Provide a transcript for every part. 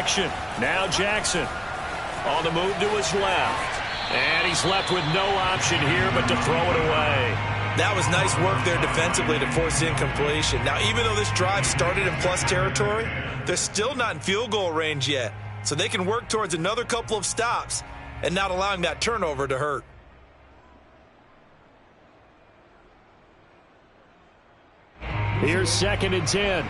action. Now Jackson on the move to his left. And he's left with no option here but to throw it away. That was nice work there defensively to force incompletion. Now, even though this drive started in plus territory, they're still not in field goal range yet. So they can work towards another couple of stops and not allowing that turnover to hurt. Here's 2nd and 10.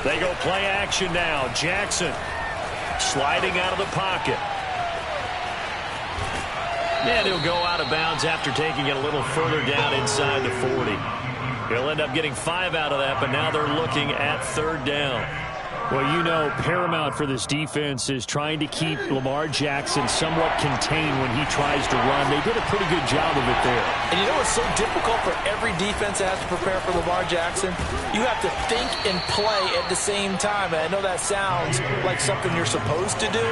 They go play action now. Jackson sliding out of the pocket. And he'll go out of bounds after taking it a little further down inside the 40. He'll end up getting 5 out of that, but now they're looking at 3rd down. Well, you know, paramount for this defense is trying to keep Lamar Jackson somewhat contained when he tries to run. They did a pretty good job of it there. And you know what's so difficult for every defense that has to prepare for Lamar Jackson? You have to think and play at the same time. And I know that sounds like something you're supposed to do,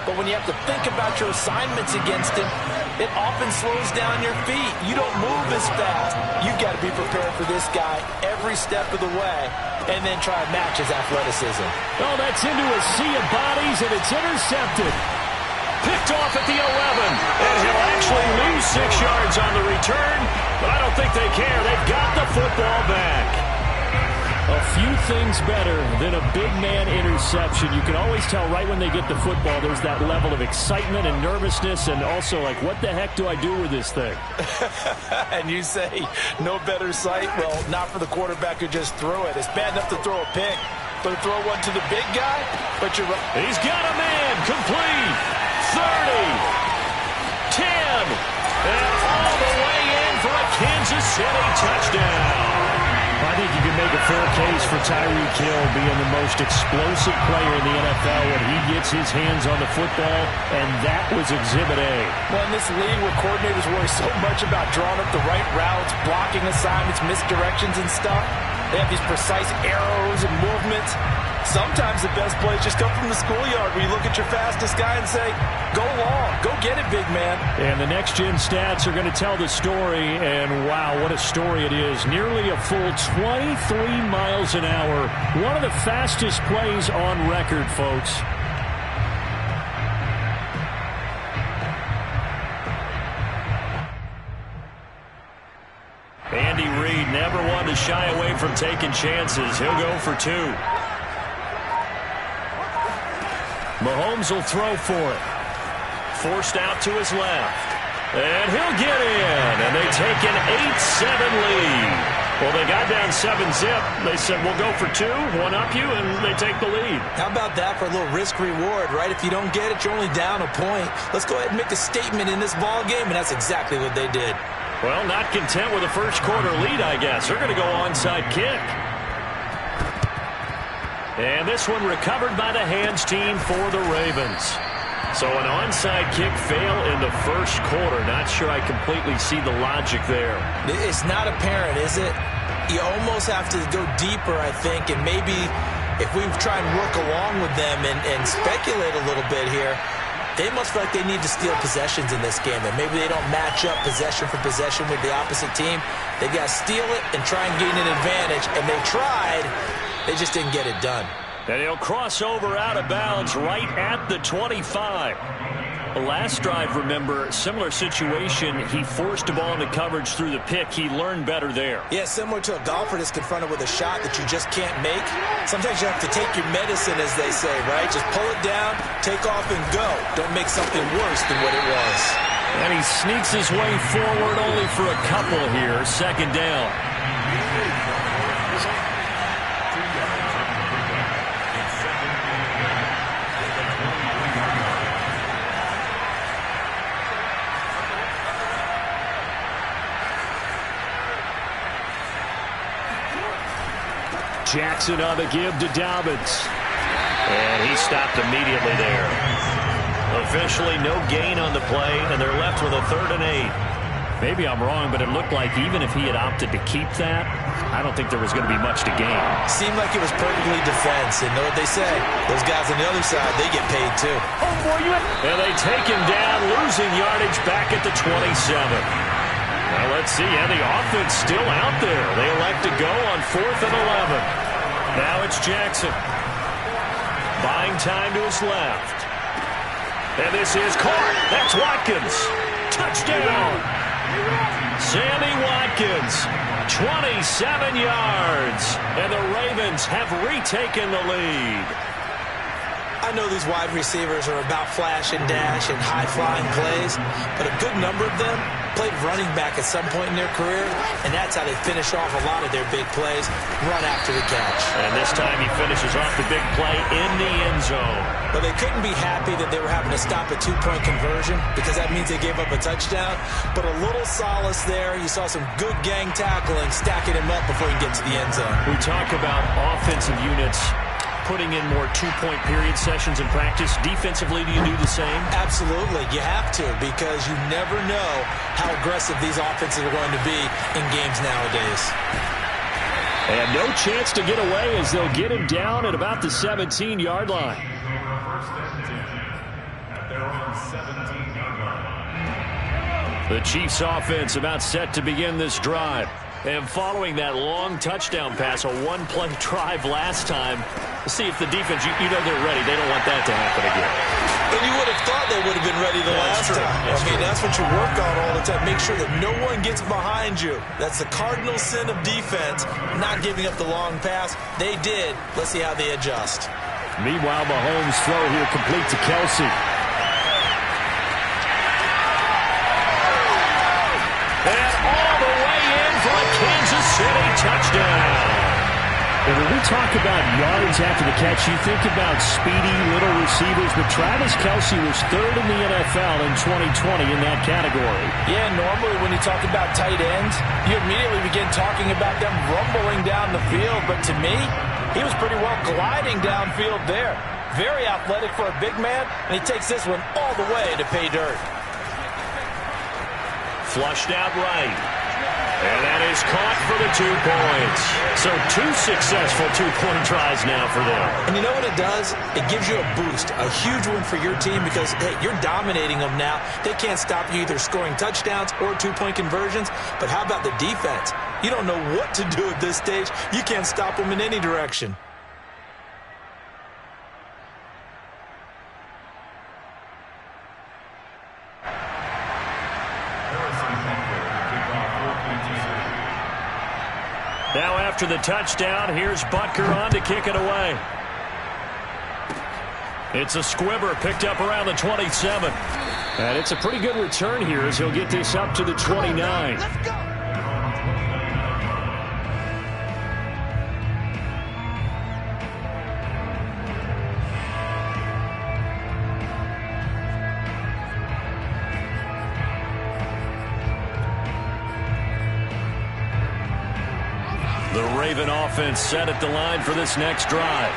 but when you have to think about your assignments against him, it often slows down your feet. You don't move as fast. You've got to be prepared for this guy every step of the way and then try to match his athleticism. Oh, that's into a sea of bodies, and it's intercepted. Picked off at the 11, and he'll actually lose 6 yards on the return, but I don't think they care. They've got the football back. A few things better than a big man interception. You can always tell right when they get the football, there's that level of excitement and nervousness, and also like, what the heck do I do with this thing? And you say, no better sight? Well, not for the quarterback who just threw it. It's bad enough to throw a pick, but to throw one to the big guy? But you're right. He's got a man complete. 30, 10, and all the way in for a Kansas City touchdown. I think you can make a fair case for Tyreek Hill being the most explosive player in the NFL when he gets his hands on the football, and that was Exhibit A. Well, in this league where coordinators worry so much about drawing up the right routes, blocking assignments, misdirections and stuff, they have these precise arrows and movements. Sometimes the best plays just come from the schoolyard where you look at your fastest guy and say, go long, go get it, big man. And the next-gen stats are going to tell the story, and wow, what a story it is. Nearly a full 23 miles an hour. One of the fastest plays on record, folks. Andy Reid never wanted to shy away from taking chances. He'll go for 2. Mahomes will throw for it. Forced out to his left. And he'll get in. And they take an 8-7 lead. Well, they got down 7-zip. They said, we'll go for 2, one up you, and they take the lead. How about that for a little risk-reward, right? If you don't get it, you're only down a point. Let's go ahead and make a statement in this ball game, and that's exactly what they did. Well, not content with a first-quarter lead, I guess. They're going to go onside kick. And this one recovered by the hands team for the Ravens. So an onside kick fail in the first quarter. Not sure I completely see the logic there. It's not apparent, is it? You almost have to go deeper, I think, and maybe if we try and work along with them and speculate a little bit here, they must feel like they need to steal possessions in this game, and maybe they don't match up possession for possession with the opposite team. They got to steal it and try and gain an advantage, and they tried. They just didn't get it done. And he'll cross over out of bounds right at the 25. The last drive, remember, similar situation. He forced a ball into coverage through the pick. He learned better there. Yeah, similar to a golfer that's confronted with a shot that you just can't make. Sometimes you have to take your medicine, as they say, right? Just pull it down, take off, and go. Don't make something worse than what it was. And he sneaks his way forward only for a couple here. 2nd down. Jackson on the give to Dobbins. And he stopped immediately there. Officially no gain on the play, and they're left with a 3rd and 8. Maybe I'm wrong, but it looked like even if he had opted to keep that, I don't think there was going to be much to gain. Seemed like it was perfectly defense. And know what they say? Those guys on the other side, they get paid too. And they take him down, losing yardage back at the 27. Well, let's see. Yeah, the offense still out there. They elect to go on 4th and 11. Now it's Jackson. Buying time to his left. And this is caught. That's Watkins. Touchdown. Sammy Watkins, 27 yards, and the Ravens have retaken the lead. I know these wide receivers are about flash and dash and high-flying plays, but a good number of them played running back at some point in their career, and that's how they finish off a lot of their big plays, run after the catch. And this time he finishes off the big play in the end zone. But they couldn't be happy that they were having to stop a two-point conversion because that means they gave up a touchdown. But a little solace there. You saw some good gang tackling, stacking him up before he gets to the end zone. We talk about offensive units putting in more two-point period sessions in practice. Defensively, do you do the same? Absolutely. You have to, because you never know how aggressive these offenses are going to be in games nowadays. And no chance to get away as they'll get him down at about the 17-yard line. The Chiefs offense about set to begin this drive. And following that long touchdown pass, a one-play drive last time, let's see if the defense, you know they're ready. They don't want that to happen again. And you would have thought they would have been ready the last time. That's what you work on all the time. Make sure that no one gets behind you. That's the cardinal sin of defense, not giving up the long pass. They did. Let's see how they adjust. Meanwhile, Mahomes' throw here complete to Kelsey. And all the way in for a Kansas City touchdown. And when we talk about yards after the catch, you think about speedy little receivers, but Travis Kelsey was 3rd in the NFL in 2020 in that category. Yeah, normally when you talk about tight ends, you immediately begin talking about them rumbling down the field, but to me, he was pretty well gliding downfield there. Very athletic for a big man, and he takes this one all the way to pay dirt. Flushed out right. And that is caught for the 2 points. So 2 successful two-point tries now for them. And you know what it does? It gives you a boost, a huge one for your team because, hey, you're dominating them now. They can't stop you either scoring touchdowns or two-point conversions. But how about the defense? You don't know what to do at this stage. You can't stop them in any direction. Now after the touchdown, here's Butker on to kick it away. It's a squibber picked up around the 27. And it's a pretty good return here as he'll get this up to the 29. Let's go. The Raven offense set at the line for this next drive.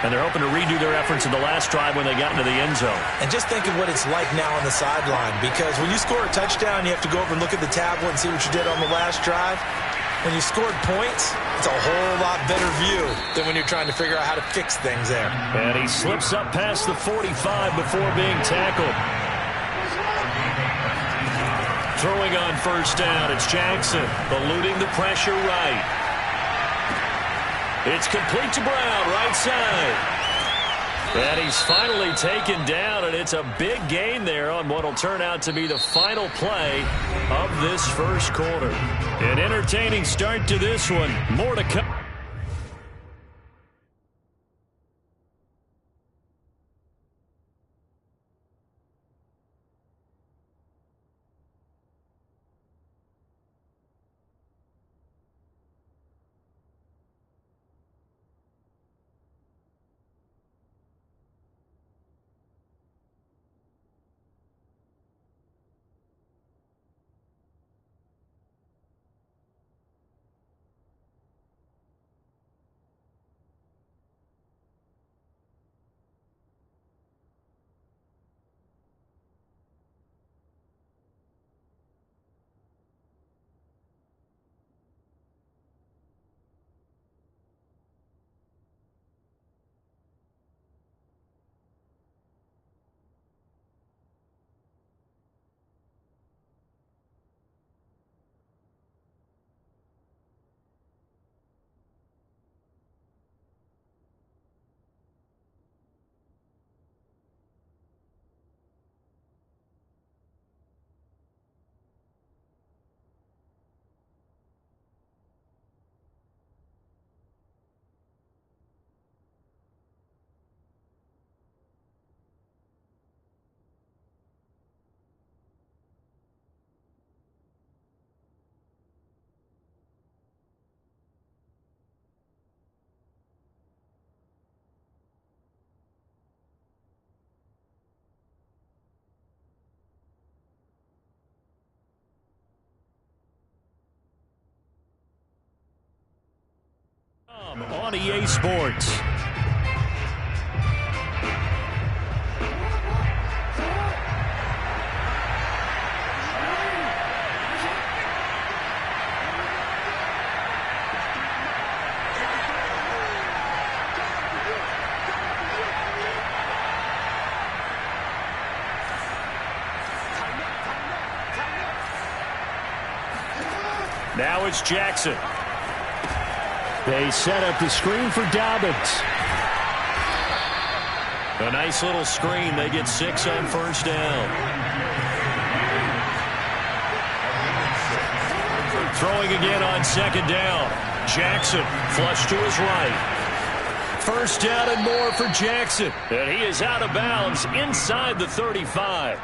And they're hoping to redo their efforts in the last drive when they got into the end zone. And just think of what it's like now on the sideline, because when you score a touchdown, you have to go over and look at the tablet and see what you did on the last drive. When you scored points, it's a whole lot better view than when you're trying to figure out how to fix things there. And he slips up past the 45 before being tackled. Throwing on first down, it's Jackson, eluding the pressure right. It's complete to Brown, right side. And he's finally taken down, and it's a big gain there on what will turn out to be the final play of this first quarter. An entertaining start to this one. More to come. On EA Sports. Now it's Jackson. They set up the screen for Dobbins. A nice little screen. They get 6 on first down. Throwing again on second down. Jackson flush to his right. First down and more for Jackson. And he is out of bounds inside the 35.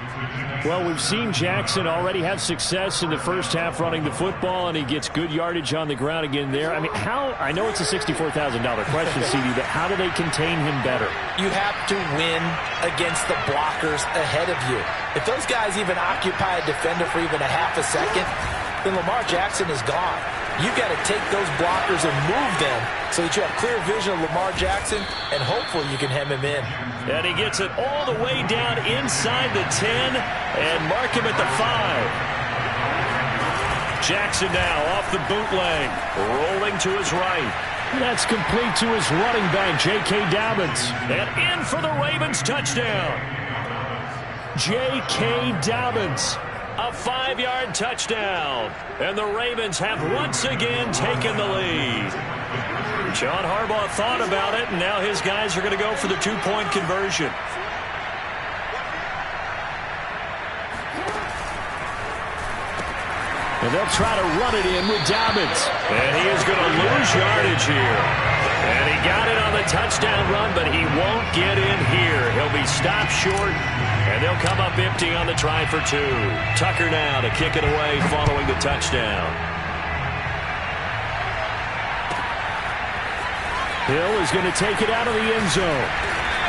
Well, we've seen Jackson already have success in the first half running the football, and he gets good yardage on the ground again there. I mean, I know it's a $64,000 question, CD, but how do they contain him better? You have to win against the blockers ahead of you. If those guys even occupy a defender for even a half a second, then Lamar Jackson is gone. You've got to take those blockers and move them so that you have clear vision of Lamar Jackson, and hopefully you can hem him in. And he gets it all the way down inside the 10 and mark him at the 5. Jackson now off the bootleg, rolling to his right. That's complete to his running back, J.K. Dobbins. And in for the Ravens touchdown. J.K. Dobbins. A 5-yard touchdown. And the Ravens have once again taken the lead. John Harbaugh thought about it, and now his guys are going to go for the 2-point conversion. And they'll try to run it in with Dobbins. And he is going to lose yardage here. And he got it on the touchdown run, but he won't get in here. He'll be stopped short, and they'll come up empty on the try for 2. Tucker now to kick it away following the touchdown. Hill is going to take it out of the end zone.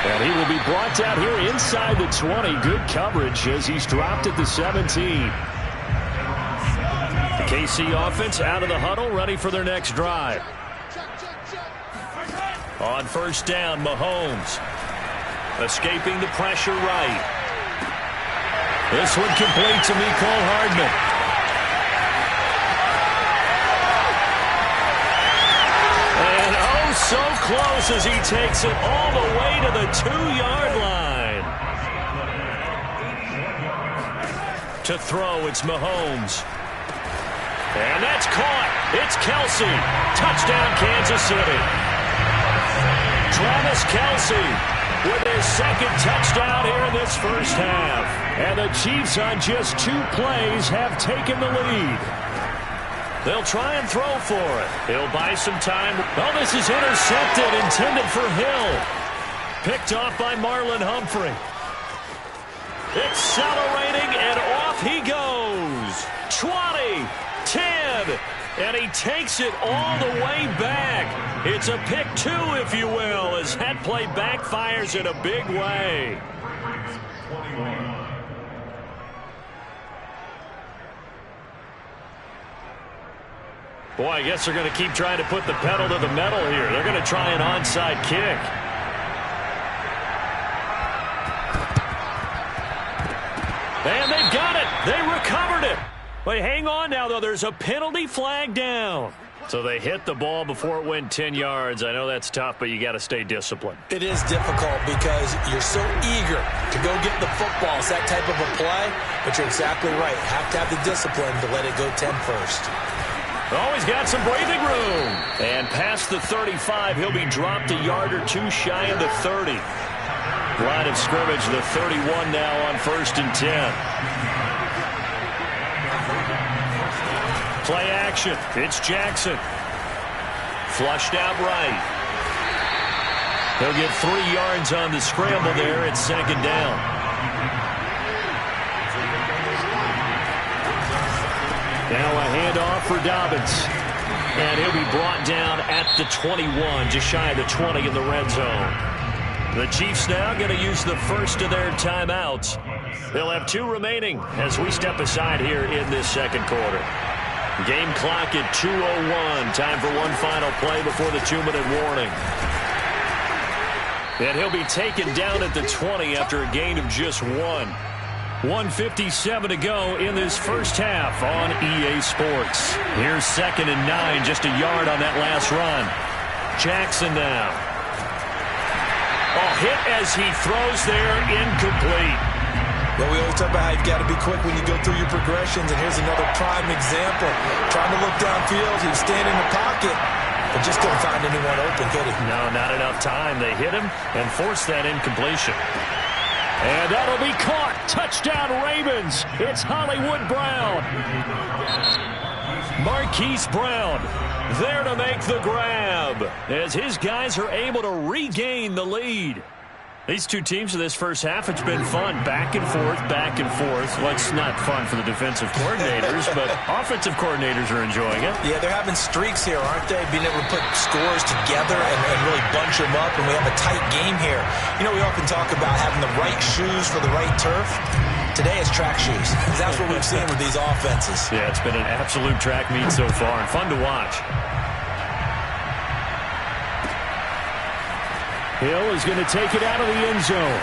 And he will be brought down here inside the 20. Good coverage as he's dropped at the 17. The KC offense out of the huddle, ready for their next drive. On first down, Mahomes. Escaping the pressure right. This one complete to Mecole Hardman. And oh, so close as he takes it all the way to the 2-yard line. To throw, it's Mahomes. And that's caught. It's Kelsey. Touchdown, Kansas City. Travis Kelsey with his second touchdown here in this first half. And the Chiefs on just 2 plays have taken the lead. They'll try and throw for it. He'll buy some time. Oh, this is intercepted, intended for Hill. Picked off by Marlon Humphrey. Accelerating, and off he goes. 20, 10, and he takes it all the way back. It's a pick 2, if you will, as that play backfires in a big way. Boy, I guess they're going to keep trying to put the pedal to the metal here. They're going to try an onside kick. And they've got it. They recovered it. But hang on now, though. There's a penalty flag down. So they hit the ball before it went 10 yards. I know that's tough, but you got to stay disciplined. It is difficult because you're so eager to go get the football. It's that type of a play, but you're exactly right. Have to have the discipline to let it go 10 first. Oh, he's got some breathing room. And past the 35, he'll be dropped a yard or 2 shy of the 30. Line of scrimmage, the 31 now on first and 10. Play action. It's Jackson. Flushed out right. He'll get 3 yards on the scramble there. It's second down. Now a handoff for Dobbins. And he'll be brought down at the 21, just shy of the 20 in the red zone. The Chiefs now going to use the first of their timeouts. They'll have 2 remaining as we step aside here in this second quarter. Game clock at 2:01. Time for one final play before the 2-minute warning. And he'll be taken down at the 20 after a gain of just 1. 1:57 to go in this first half on EA Sports. Here's 2nd and 9, just a yard on that last run. Jackson now. Hit as he throws there, incomplete. Well, we always talk about how you've got to be quick when you go through your progressions, and here's another prime example. Trying to look downfield, he was standing in the pocket, but just couldn't find anyone open, could he? No, not enough time. They hit him and forced that incompletion. And that'll be caught. Touchdown, Ravens. It's Hollywood Brown. Marquise Brown there to make the grab as his guys are able to regain the lead. These two teams in this first half, it's been fun. Back and forth, back and forth. Well, it's not fun for the defensive coordinators, but offensive coordinators are enjoying it. Yeah, they're having streaks here, aren't they? Being able to put scores together and really bunch them up, and we have a tight game here. You know, we often talk about having the right shoes for the right turf. Today it's track shoes. That's what we've seen with these offenses. Yeah, it's been an absolute track meet so far and fun to watch. Hill is going to take it out of the end zone.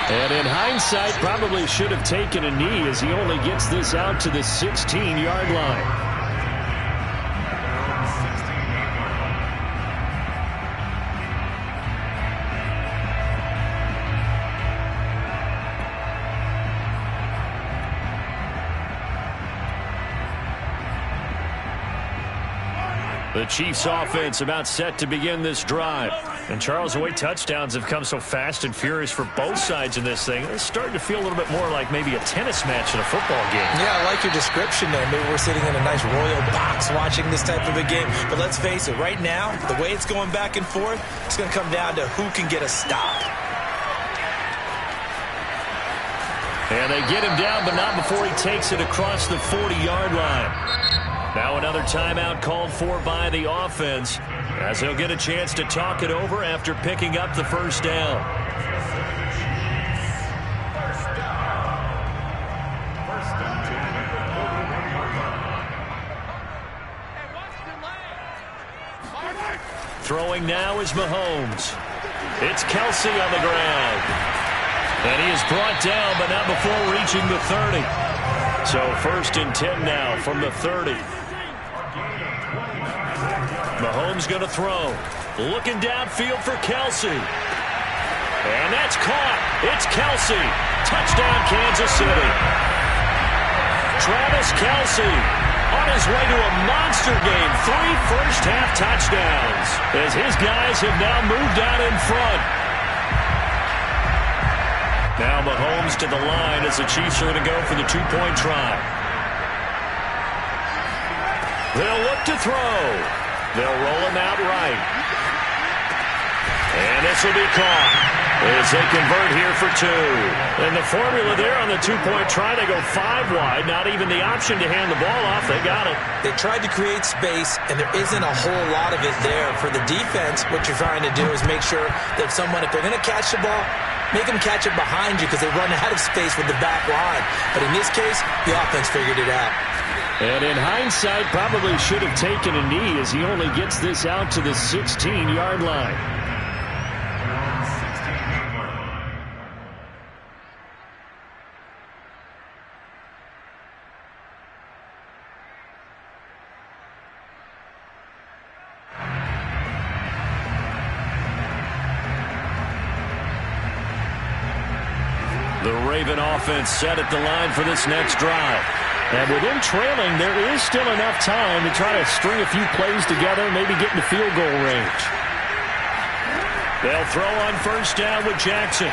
And in hindsight, probably should have taken a knee as he only gets this out to the 16-yard line. The Chiefs offense about set to begin this drive. And Charles, the way touchdowns have come so fast and furious for both sides in this thing, it's starting to feel a little bit more like maybe a tennis match in a football game. Yeah, I like your description there. Maybe we're sitting in a nice royal box watching this type of a game. But let's face it, right now, the way it's going back and forth, it's going to come down to who can get a stop. And they get him down, but not before he takes it across the 40-yard line. Now another timeout called for by the offense as he'll get a chance to talk it over after picking up the first down. Throwing now is Mahomes. It's Kelsey on the ground. And he is brought down, but not before reaching the 30. So 1st and 10 now from the 30. Mahomes going to throw. Looking downfield for Kelsey. And that's caught. It's Kelsey. Touchdown, Kansas City. Travis Kelsey on his way to a monster game. 3 first-half touchdowns as his guys have now moved out in front. Now Mahomes to the line as the Chiefs are going to go for the 2-point try. They'll look to throw. They'll roll him out right. And this will be caught as they convert here for 2. And the formula there on the 2-point try, they go 5 wide. Not even the option to hand the ball off. They got it. They tried to create space, and there isn't a whole lot of it there. For the defense, what you're trying to do is make sure that someone, if they're going to catch the ball, make them catch it behind you because they run out of space with the back line. But in this case, the offense figured it out. And in hindsight, probably should have taken a knee as he only gets this out to the 16-yard line. The Raven offense set at the line for this next drive. And with them trailing, there is still enough time to try to string a few plays together, maybe get into field goal range. They'll throw on 1st down with Jackson,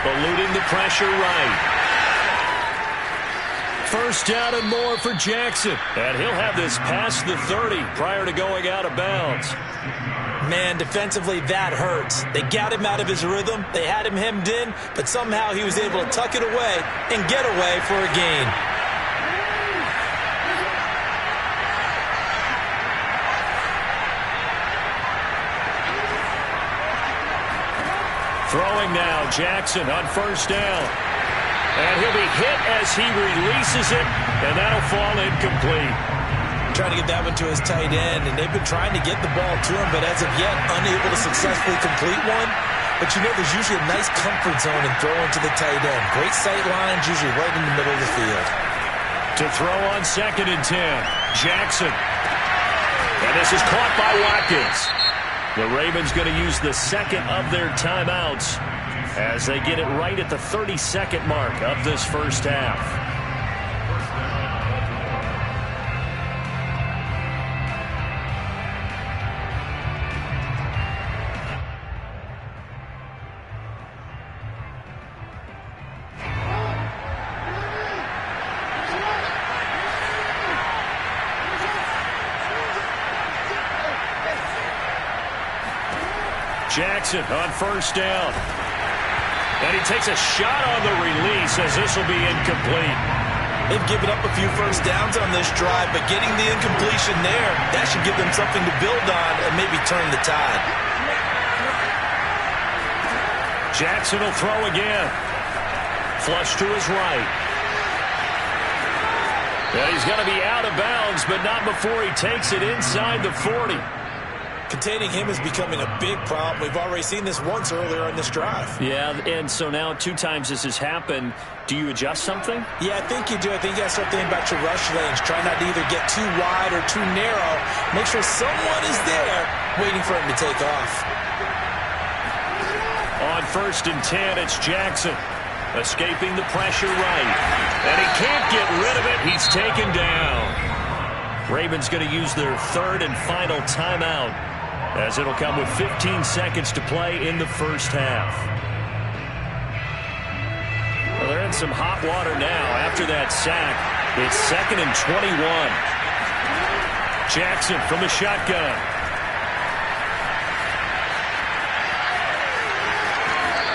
eluding the pressure right. 1st down and more for Jackson. And he'll have this past the 30 prior to going out of bounds. Man, defensively, that hurts. They got him out of his rhythm. They had him hemmed in, but somehow he was able to tuck it away and get away for a gain. Throwing now, Jackson on 1st down. And he'll be hit as he releases it, and that'll fall incomplete. Trying to get that one to his tight end, and they've been trying to get the ball to him, but as of yet, unable to successfully complete one. But you know there's usually a nice comfort zone in throwing to the tight end. Great sight lines, usually right in the middle of the field. To throw on 2nd and 10, Jackson. And this is caught by Watkins. The Ravens going to use the second of their timeouts as they get it right at the 32nd mark of this first half. Jackson on 1st down. And he takes a shot on the release as this will be incomplete. They've given up a few first downs on this drive, but getting the incompletion there, that should give them something to build on and maybe turn the tide. Jackson will throw again. Flush to his right. And he's going to be out of bounds, but not before he takes it inside the 40. Containing him is becoming a big problem. We've already seen this once earlier on this drive. Yeah, and so now 2 times this has happened. Do you adjust something? Yeah, I think you do. I think you got to start thinking about your rush lanes. Try not to either get too wide or too narrow. Make sure someone is there waiting for him to take off. On 1st and 10, it's Jackson. Escaping the pressure right. And he can't get rid of it. He's taken down. Ravens going to use their 3rd and final timeout, as it'll come with 15 seconds to play in the first half. Well, they're in some hot water now after that sack. It's 2nd and 21. Jackson from the shotgun.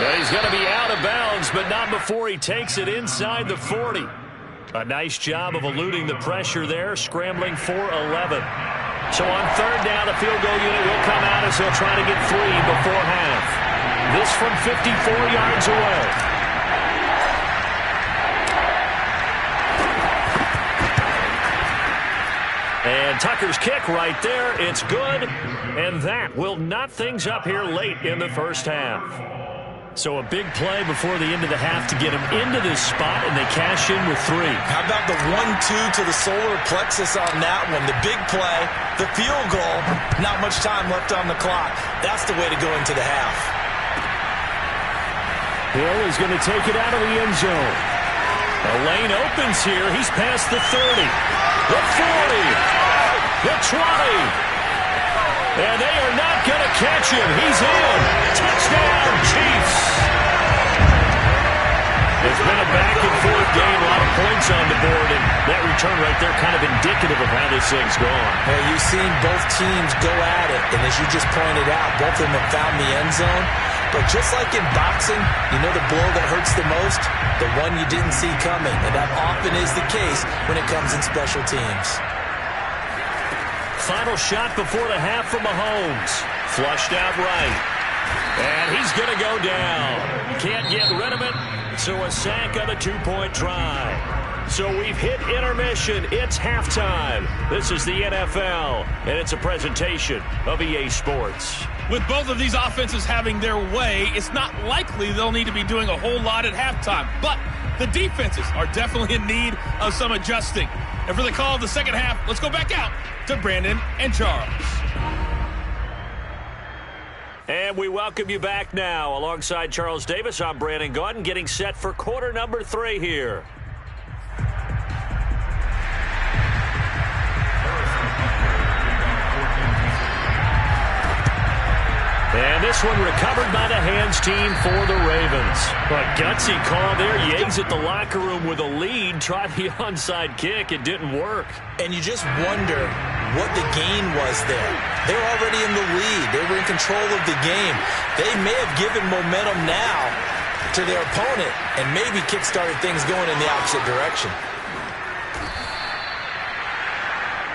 Well, he's going to be out of bounds, but not before he takes it inside the 40. A nice job of eluding the pressure there, scrambling for 11. So on 3rd down, the field goal unit will come out as they'll try to get 3 before half. This from 54 yards away. And Tucker's kick right there. It's good. And that will knot things up here late in the first half. So a big play before the end of the half to get him into this spot, and they cash in with 3. How about the 1-2 to the solar plexus on that one? The big play, the field goal, not much time left on the clock. That's the way to go into the half. Hill is going to take it out of the end zone. The lane opens here. He's past the 30, the 40, the 20. And they are not going to catch him. He's in. Touchdown, Chiefs. It's been a back-and-forth game, a lot of points on the board, and that return right there kind of indicative of how this thing's gone. Well, you've seen both teams go at it, and as you just pointed out, both of them have found the end zone. But just like in boxing, you know the blow that hurts the most? The one you didn't see coming, and that often is the case when it comes in special teams. Final shot before the half from Mahomes. Flushed out right. And he's going to go down. Can't get rid of it. So a sack on a 2-point try. So we've hit intermission. It's halftime. This is the NFL, and it's a presentation of EA Sports. With both of these offenses having their way, it's not likely they'll need to be doing a whole lot at halftime. But the defenses are definitely in need of some adjusting. And for the call of the second half, let's go back out to Brandon and Charles. And we welcome you back now. Alongside Charles Davis, I'm Brandon Gaudin, getting set for quarter number 3 here. And this one recovered by the hands team for the Ravens. A gutsy call there. Yates at the locker room with a lead. Tried the onside kick. It didn't work. And you just wonder what the gain was there. They were already in the lead. They were in control of the game. They may have given momentum now to their opponent and maybe kick-started things going in the opposite direction.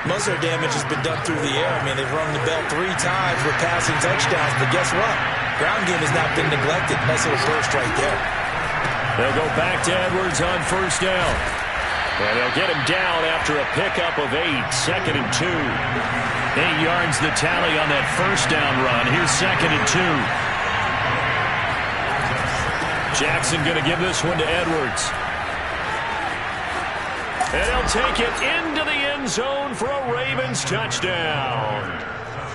Most of their damage has been done through the air. I mean, they've rung the bell 3 times with passing touchdowns, but guess what? Ground game has not been neglected. Nice little burst right there. They'll go back to Edwards on first down. And they'll get him down after a pickup of 8, 2nd and 2. 8 yards the tally on that first down run. Here's 2nd and 2. Jackson going to give this one to Edwards. And he'll take it into the end zone for a Ravens touchdown.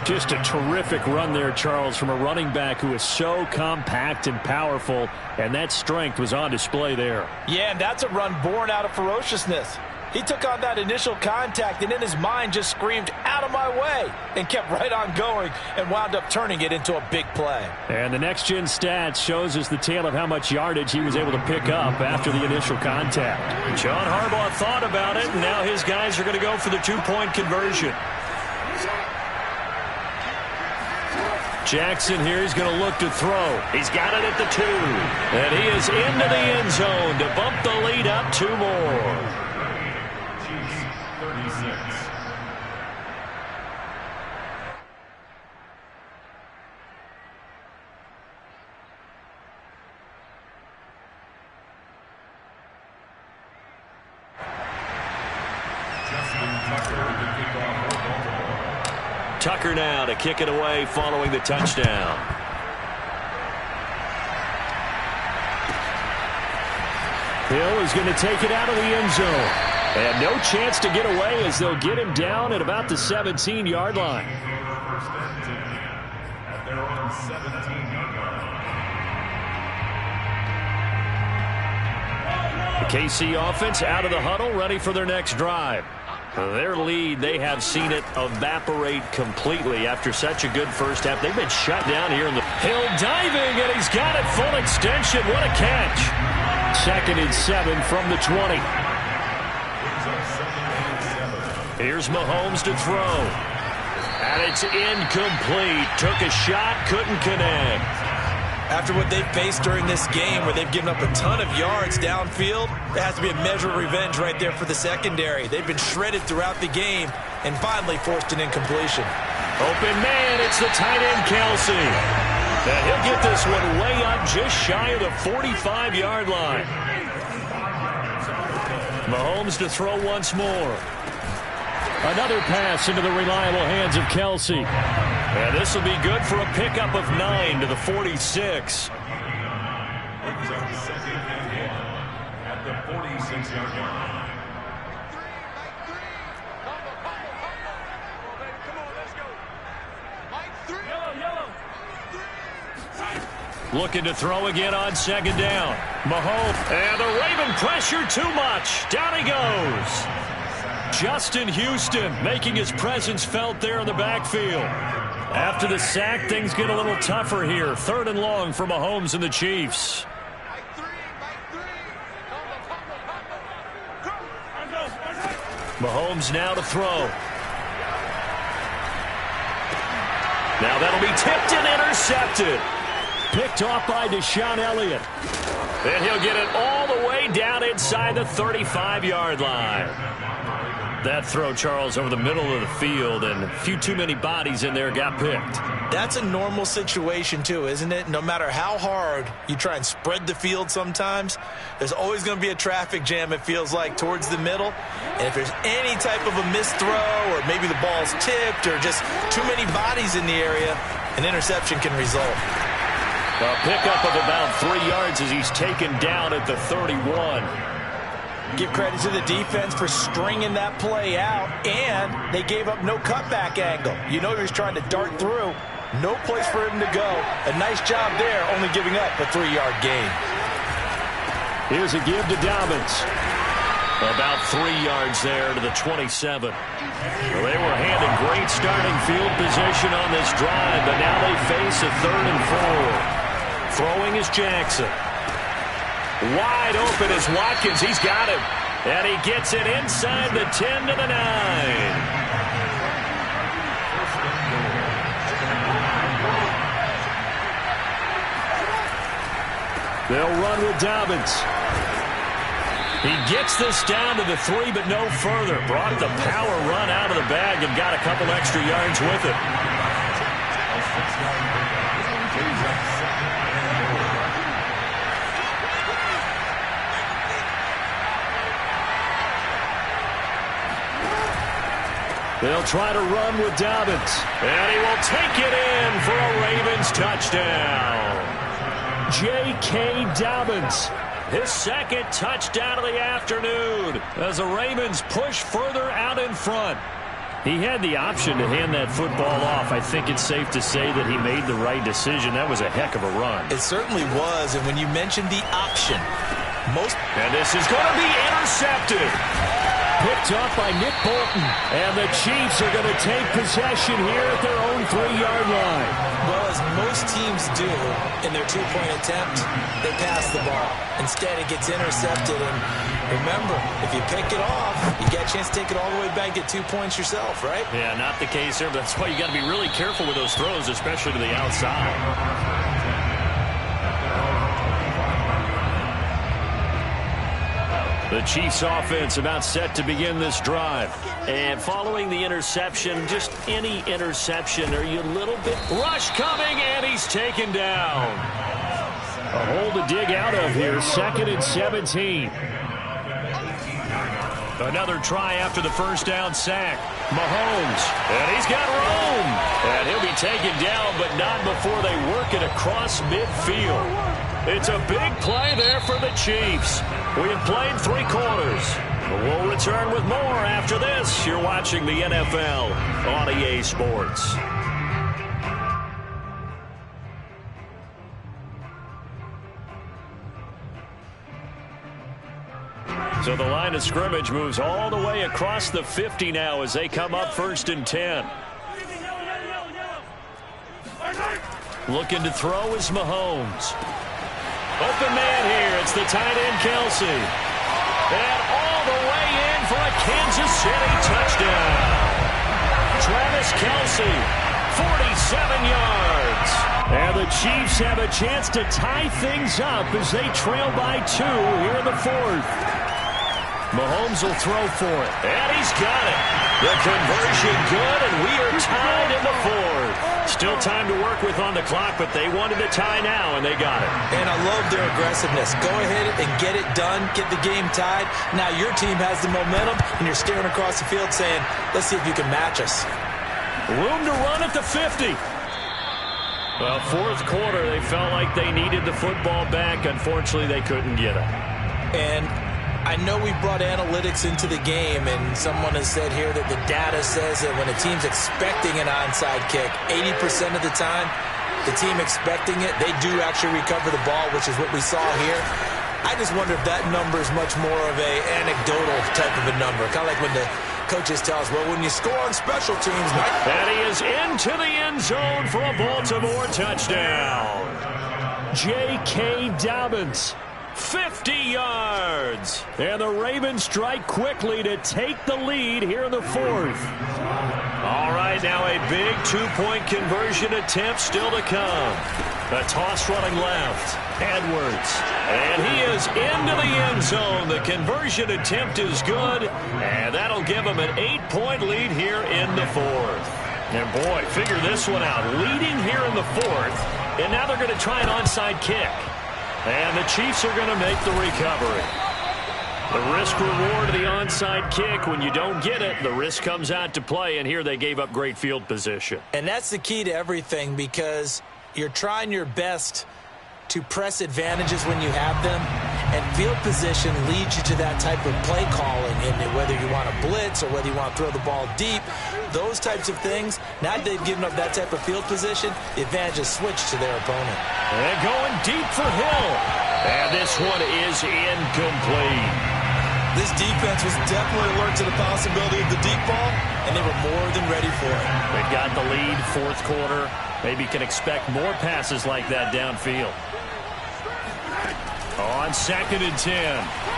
Just a terrific run there, Charles, from a running back who is so compact and powerful, and that strength was on display there. Yeah, and that's a run born out of ferociousness. He took on that initial contact and in his mind just screamed, "Out of my way," and kept right on going and wound up turning it into a big play. And the next-gen stats shows us the tale of how much yardage he was able to pick up after the initial contact. John Harbaugh thought about it, and now his guys are going to go for the 2-point conversion. Jackson here is going to look to throw. He's got it at the 2. And he is into the end zone to bump the lead up 2 more. Tucker now to kick it away following the touchdown. Hill is going to take it out of the end zone. And no chance to get away as they'll get him down at about the 17-yard line. The KC offense out of the huddle, ready for their next drive. Their lead, they have seen it evaporate completely after such a good first half. They've been shut down here in the Hill diving, and he's got it full extension. What a catch. 2nd and 7 from the 20. Here's Mahomes to throw. And it's incomplete. Took a shot, couldn't connect. After what they've faced during this game where they've given up a ton of yards downfield, there has to be a measure of revenge right there for the secondary. They've been shredded throughout the game and finally forced an incompletion. Open man, it's the tight end Kelsey. And he'll get this one way up just shy of the 45-yard line. Mahomes to throw once more. Another pass into the reliable hands of Kelsey. And this will be good for a pickup of 9 to the 46. At the 46-yard line. Looking to throw again on 2nd down. Mahomes. And the Raven pressure too much. Down he goes. Justin Houston making his presence felt there in the backfield. After the sack, things get a little tougher here. 3rd and long for Mahomes and the Chiefs. Mahomes now to throw. Now that'll be tipped and intercepted. Picked off by Deshaun Elliott. And he'll get it all the way down inside the 35-yard line. That throw, Charles, over the middle of the field, and a few too many bodies in there got picked. That's a normal situation, too, isn't it? No matter how hard you try and spread the field sometimes, there's always going to be a traffic jam, it feels like, towards the middle. And if there's any type of a missed throw, or maybe the ball's tipped, or just too many bodies in the area, an interception can result. A pickup of about 3 yards as he's taken down at the 31. Give credit to the defense for stringing that play out, and they gave up no cutback angle. You know he was trying to dart through. No place for him to go. A nice job there, only giving up a 3-yard gain. Here's a give to Dobbins. About 3 yards there to the 27. Well, they were handed great starting field position on this drive, but now they face a 3rd and 4. Throwing is Jackson. Wide open is Watkins. He's got him. And he gets it inside the 10 to the 9. They'll run with Dobbins. He gets this down to the 3, but no further. Brought the power run out of the bag and got a couple extra yards with it. They'll try to run with Dobbins. And he will take it in for a Ravens touchdown. J.K. Dobbins, his second touchdown of the afternoon as the Ravens push further out in front. He had the option to hand that football off. I think it's safe to say that he made the right decision. That was a heck of a run. It certainly was, and when you mentioned the option, and this is going to be intercepted. Picked up by Nick Bolton. And the Chiefs are going to take possession here at their own 3-yard line. Well, as most teams do in their two-point attempt, they pass the ball. Instead, it gets intercepted. And remember, if you pick it off, you get a chance to take it all the way back, get 2 points yourself, right? Yeah, not the case here, but that's why you got to be really careful with those throws, especially to the outside. The Chiefs offense about set to begin this drive. And following the interception, just any interception, are you a little bit... Rush coming, and he's taken down. A hole to dig out of here, 2nd and 17. Another try after the first down sack. Mahomes, and he's got room. And he'll be taken down, but not before they work it across midfield. It's a big play there for the Chiefs. We have played 3 quarters. We'll return with more after this. You're watching the NFL on EA Sports. So the line of scrimmage moves all the way across the 50 now as they come up 1st and 10. Looking to throw is Mahomes. Open man here. It's the tight end, Kelsey. And all the way in for a Kansas City touchdown. Travis Kelsey, 47 yards. And the Chiefs have a chance to tie things up as they trail by 2 here in the 4th. Mahomes will throw for it. And he's got it. The conversion good, and we are tied in the 4th. Still time to work with on the clock, but they wanted to tie now, and they got it. And I love their aggressiveness. Go ahead and get it done, get the game tied. Now your team has the momentum, and you're staring across the field saying, let's see if you can match us. Room to run at the 50. Well, 4th quarter, they felt like they needed the football back. Unfortunately, they couldn't get it. And I know we brought analytics into the game, and someone has said here that the data says that when a team's expecting an onside kick, 80% of the time, the team expecting it, they do actually recover the ball, which is what we saw here. I just wonder if that number is much more of a anecdotal type of a number, kind of like when the coaches tell us, well, when you score on special teams. And he is into the end zone for a Baltimore touchdown. J.K. Dobbins. 50 yards. And the Ravens strike quickly to take the lead here in the 4th. All right, now a big 2-point conversion attempt still to come. A toss running left. Edwards. And he is into the end zone. The conversion attempt is good. And that'll give him an 8-point lead here in the 4th. And boy, figure this one out. Leading here in the 4th. And now they're going to try an onside kick. And the Chiefs are going to make the recovery. The risk-reward of the onside kick, when you don't get it, the risk comes out to play, and here they gave up great field position. And that's the key to everything, because you're trying your best to press advantages when you have them, and field position leads you to that type of play calling, and whether you want to blitz or whether you want to throw the ball deep, those types of things. Now that they've given up that type of field position, the advantage is switched to their opponent. And going deep for Hill. And this one is incomplete. This defense was definitely alert to the possibility of the deep ball, and they were more than ready for it. They've got the lead, 4th quarter. Maybe can expect more passes like that downfield. On 2nd and 10,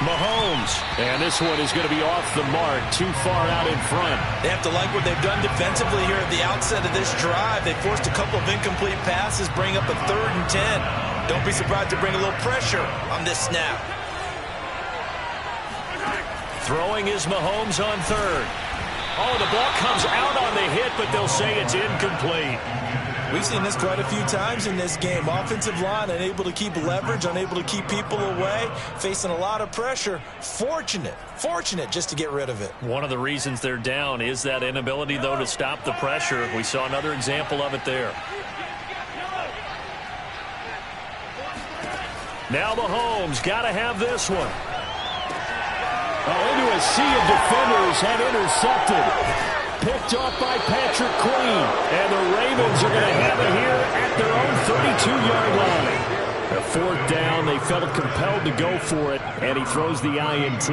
Mahomes. And this one is going to be off the mark, too far out in front. They have to like what they've done defensively here at the outset of this drive. They forced a couple of incomplete passes, bring up a 3rd and 10. Don't be surprised to bring a little pressure on this snap. Throwing is Mahomes on 3rd. Oh, the ball comes out on the hit, but they'll say it's incomplete. We've seen this quite a few times in this game. Offensive line unable to keep leverage, unable to keep people away, facing a lot of pressure. Fortunate just to get rid of it. One of the reasons they're down is that inability, though, to stop the pressure. We saw another example of it there. Now Mahomes got to have this one. Into a sea of defenders and intercepted. Picked off by Patrick Queen. And the Ravens are going to have it here at their own 32-yard line. A fourth down, they felt compelled to go for it, and he throws the INT.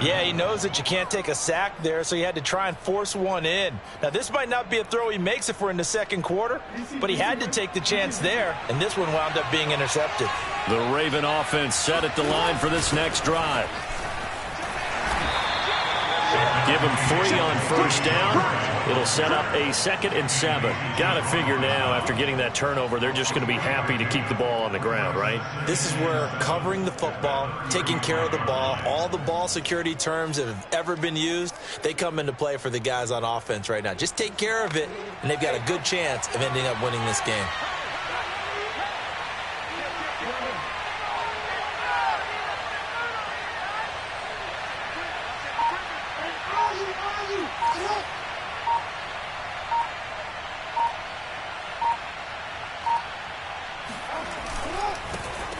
Yeah, he knows that you can't take a sack there, so he had to try and force one in. Now, this might not be a throw he makes if we're in the second quarter, but he had to take the chance there, and this one wound up being intercepted. The Raven offense set at the line for this next drive. Give him 3 on first down. It'll set up a 2nd and 7. Got to figure now, after getting that turnover, they're just going to be happy to keep the ball on the ground, right? This is where covering the football, taking care of the ball, all the ball security terms that have ever been used, they come into play for the guys on offense right now. Just take care of it, and they've got a good chance of ending up winning this game.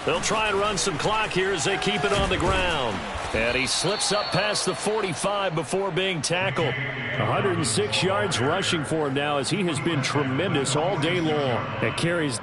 They'll try and run some clock here as they keep it on the ground. And he slips up past the 45 before being tackled. 106 yards rushing for him now as he has been tremendous all day long. That carries